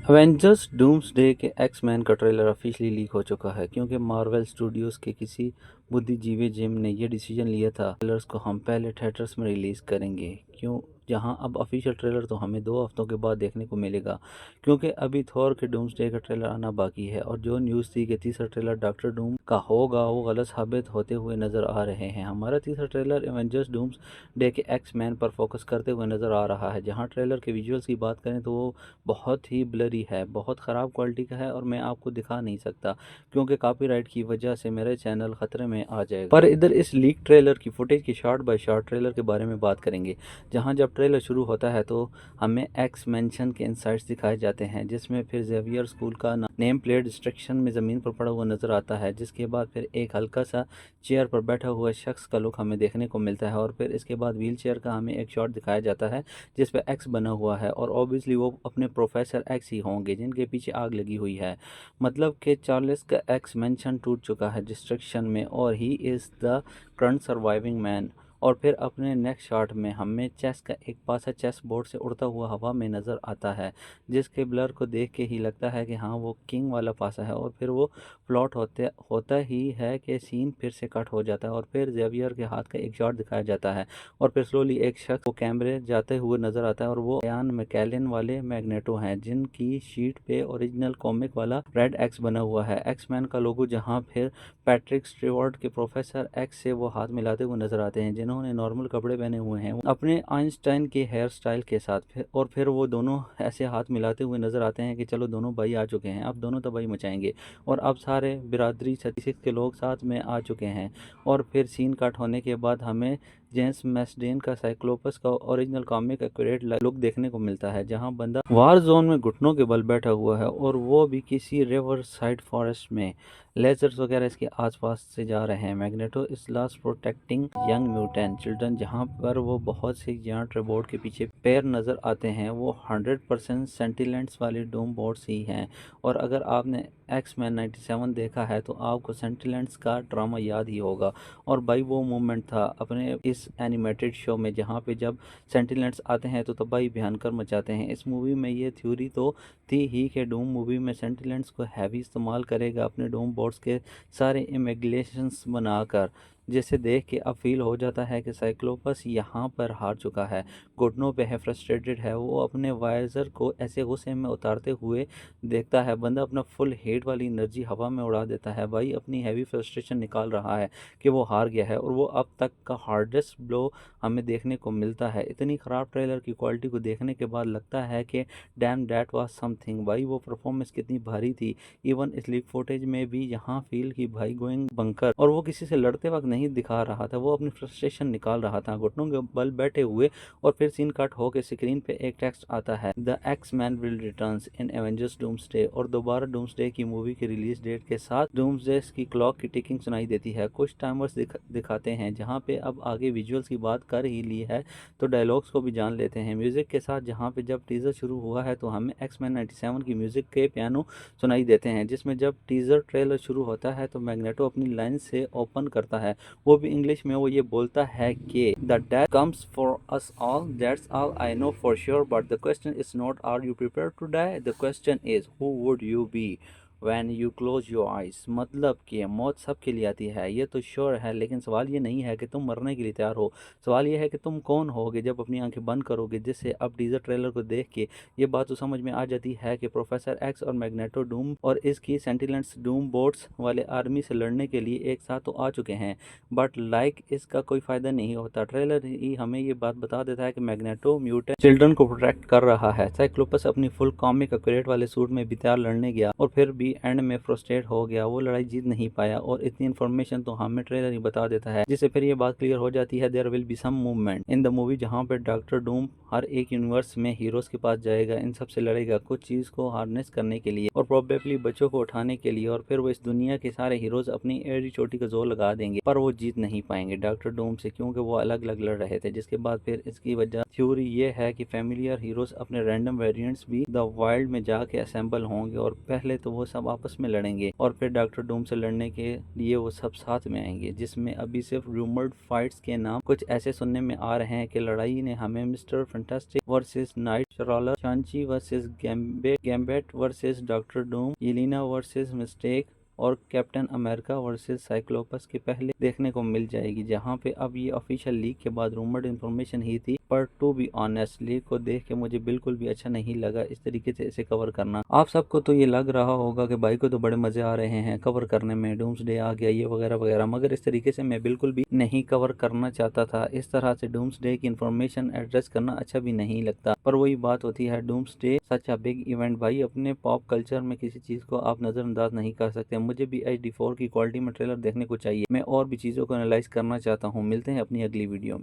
Avengers doomsday के X Men का trailer officially leak हो चुका है क्योंकि मार्वल स्टूडियोज के किसी बुद्धिजीवी जिम ने ये डिसीजन लिया था ट्रेलर्स को हम पहले थिएटर्स में रिलीज़ करेंगे। क्यों जहां अब ऑफिशियल ट्रेलर तो हमें 2 हफ्तों के बाद देखने को मिलेगा क्योंकि अभी थॉर के डूम्सडे का ट्रेलर आना बाकी है और जो न्यूज़ थी कि तीसरा ट्रेलर डॉक्टर डूम का होगा वो गलत साबित होते हुए नज़र आ रहे हैं। हमारा तीसरा ट्रेलर एवेंजर्स डूम्सडे के एक्स-मैन पर फोकस करते हुए नज़र आ रहा है। जहाँ ट्रेलर के विजुअल्स की बात करें तो वो बहुत ही ब्लरी है, बहुत ख़राब क्वालिटी का है और मैं आपको दिखा नहीं सकता क्योंकि कॉपीराइट की वजह से मेरा चैनल ख़तरे में आ जाएगा। पर इधर इस लीक ट्रेलर की फुटेज की शॉर्ट बाय शॉर्ट ट्रेलर के बारे में बात करेंगे। जहां जब ट्रेलर शुरू होता है तो हमें एक्स मेंशन के इनसाइट्स दिखाए जाते हैं, जिसमें फिर जेवियर स्कूल का नेम प्लेट डिस्ट्रक्शन में ज़मीन पर पड़ा हुआ नज़र आता है, जिसके बाद फिर एक हल्का सा चेयर पर बैठा हुआ शख्स का लुक हमें देखने को मिलता है और फिर इसके बाद व्हील चेयर का हमें एक शॉट दिखाया जाता है जिस पे एक्स बना हुआ है और ऑब्वियसली वो अपने प्रोफेसर एक्स ही होंगे जिनके पीछे आग लगी हुई है। मतलब कि चार्ल्स का एक्स मेंशन टूट चुका है डिस्ट्रक्शन में और he is the current surviving man. और फिर अपने नेक्स्ट शॉट में हमें चेस का एक पासा चेस बोर्ड से उड़ता हुआ हवा में नज़र आता है, जिसके ब्लर को देख के ही लगता है कि हाँ वो किंग वाला पासा है। और फिर वो प्लॉट होता ही है कि सीन फिर से कट हो जाता है और फिर जेवियर के हाथ का एक शॉट दिखाया जाता है और फिर स्लोली एक शख्स को कैमरे जाते हुए नजर आता है और वो यान मैकेलन वाले मैग्नेटो हैं जिनकी शीट पे ओरिजिनल कॉमिक वाला रेड एक्स बना हुआ है, एक्स मैन का लोगो। जहां फिर पैट्रिक स्टीवर्ट के प्रोफेसर एक्स से वो हाथ मिलाते हुए नजर आते हैं जिन्होंने नॉर्मल कपड़े पहने हुए हैं अपने आइंस्टाइन के हेयर स्टाइल के साथ। और फिर वो दोनों ऐसे हाथ मिलाते हुए नजर आते हैं कि चलो दोनों भाई आ चुके हैं, अब दोनों तबाही मचाएंगे और अब सारे बिरादरी 36 के लोग साथ में आ चुके हैं। और फिर सीन कट होने के बाद हमें जेम्स मैसडेन का साइक्लोपस का ओरिजिनल कॉमिक एक्यूरेट लुक देखने को मिलता है, जहां बंदा वार जोन में घुटनों के बल बैठा हुआ है और वो भी किसी रिवर साइड फॉरेस्ट में। लेजर्स वगैरह इसके आसपास से जा रहे हैं। Magneto is last protecting young mutant children, जहां पर वो बहुत से जायंट रोबोट के पीछे पैर नजर आते हैं। वो 100% सेंटिलेंट्स वाले डूम बोट्स ही हैं। और अगर आपने एक्स-मैन 97 देखा है तो आपको सेंटिलेंट्स का ड्रामा याद ही होगा। और भाई वो मोमेंट था अपने इस एनिमेटेड शो में जहाँ पे जब सेंटिलेंट्स आते हैं तो तबाही भयंकर मचाते हैं। इस मूवी में ये थ्योरी तो थी ही कि डूम मूवी में सेंटिलेंट्स को हैवी इस्तेमाल करेगा अपने डूम बोट्स के सारे इमेग्लेशंस बनाकर, जिसे देख के अब फील हो जाता है कि साइक्लोपस यहाँ पर हार चुका है, घुटनों पे है, फ्रस्ट्रेटेड है। वो अपने वाइजर को ऐसे गुस्से में उतारते हुए देखता है। बंदा अपना फुल हेट वाली एनर्जी हवा में उड़ा देता है। भाई अपनी हैवी फ्रस्ट्रेशन निकाल रहा है कि वो हार गया है और वो अब तक का हार्डेस्ट ब्लो हमें देखने को मिलता है। इतनी ख़राब ट्रेलर की क्वालिटी को देखने के बाद लगता है कि डैम डैट वाज समथिंग। भाई वो परफॉर्मेंस कितनी भारी थी। इवन इस लीक फुटेज में भी यहाँ फील की भाई गोइंग बंकर, और वो किसी से लड़ते वक्त नहीं दिखा रहा था, वो अपनी फ्रस्ट्रेशन निकाल रहा था घुटनों के बल बैठे हुए। और फिर सीन कट होकर स्क्रीन पे एक टेक्स्ट आता है, the x man will returns in Avengers doomsday. और दोबारा डूम्सडे की मूवी की रिलीज डेट के साथ डूम्सडे की क्लॉक की टिकिंग सुनाई देती है। कुछ टाइमर्स दिखाते हैं। जहाँ पे अब आगे विजुअल्स की बात कर ही ली है तो डायलॉग्स को भी जान लेते हैं म्यूजिक के साथ। जहाँ पे जब टीजर शुरू हुआ है तो हमें एक्स-मैन 97 की म्यूजिक के पियानो सुनाई देते हैं, जिसमें जब टीजर ट्रेलर शुरू होता है तो मैग्नेटो अपनी लाइन से ओपन करता है, वो भी इंग्लिश में। वो ये बोलता है कि the death comes for us all, that's all I know for sure, but the question is not are you prepared to die, the question is who would you be when you close your eyes. मतलब कि मौत सबके लिए आती है, ये तो sure है, लेकिन सवाल ये नहीं है कि तुम मरने के लिए तैयार हो, सवाल ये है कि तुम कौन होगे जब अपनी आंखें बंद करोगे। जिससे अब टीजर ट्रेलर को देख के ये बात तो समझ में आ जाती है कि प्रोफेसर एक्स और मैग्नेटो डूम और इसकी सेंटिलेंट्स डूम बोट्स वाले आर्मी से लड़ने के लिए एक साथ तो आ चुके हैं, बट इसका कोई फायदा नहीं होता। ट्रेलर ही हमें ये बात बता देता है कि मैग्नेटो म्यूटेंट चिल्ड्रन को प्रोटेक्ट कर रहा है। साइक्लोपस अपनी फुल कॉमिक एक्यूरेट वाले सूट में भी तैयार लड़ने गया और फिर भी एंड में फ्रस्ट्रेट हो गया, वो लड़ाई जीत नहीं पाया। और इतनी इन्फॉर्मेशन तो हमें ट्रेलर ही बता देता है, जिससे फिर ये बात क्लियर हो जाती है, there will be some movement in the movie, जहाँ पे डॉक्टर डूम हर एक यूनिवर्स में हीरोज के पास जाएगा, इन सब से लड़ेगा कुछ चीज को हार्नेस करने के लिए और प्रोबेबली बच्चों को उठाने के लिए। और फिर वो इस दुनिया के सारे हीरोज अपनी एड़ी चोटी का जोर लगा देंगे, पर वो जीत नहीं पाएंगे डॉक्टर डूम से, क्योंकि वो अलग अलग लड़ रहे थे। जिसके बाद फिर इसकी वजह थ्योरी ये है कि फैमिलियर हीरोज अपने रैंडम वेरिएंट्स भी द वाइल्ड में जाके असेंबल होंगे और पहले तो वो सब आपस में लड़ेंगे और फिर डॉक्टर डूम से लड़ने के लिए वो सब साथ में आएंगे, जिसमें अभी सिर्फ रूमर्ड फाइट्स के नाम कुछ ऐसे सुनने में आ रहे हैं कि लड़ाई ने हमें मिस्टर फैंटास्टिक वर्सेस नाइट शॉलर, Shang Chi versus Gambit versus Doctor Doom, Yelena versus Mystique और कैप्टन अमेरिका वर्सेस साइक्लोपस के पहले देखने को मिल जाएगी, जहां पे अब ये ऑफिशियल लीक के बाद रूमर्ड इन्फॉर्मेशन ही थी। पर टू बी ऑनेस्ट, लीक को देख के मुझे बिल्कुल भी अच्छा नहीं लगा इस तरीके से इसे कवर करना। आप सबको तो ये लग रहा होगा कि भाई को तो बड़े मजे आ रहे हैं कवर करने में, डूम्सडे आ गया ये वगैरह वगैरह, मगर इस तरीके से मैं बिल्कुल भी नहीं कवर करना चाहता था। इस तरह से डूम्सडे की इन्फॉर्मेशन एड्रेस करना अच्छा भी नहीं लगता। पर वही बात होती है, doomsday such a big event भाई, अपने पॉप कल्चर में किसी चीज को आप नजरअंदाज नहीं कर सकते। मुझे भी HD4 की क्वालिटी में ट्रेलर देखने को चाहिए। मैं और भी चीजों को एनालाइज करना चाहता हूँ। मिलते हैं अपनी अगली वीडियो में।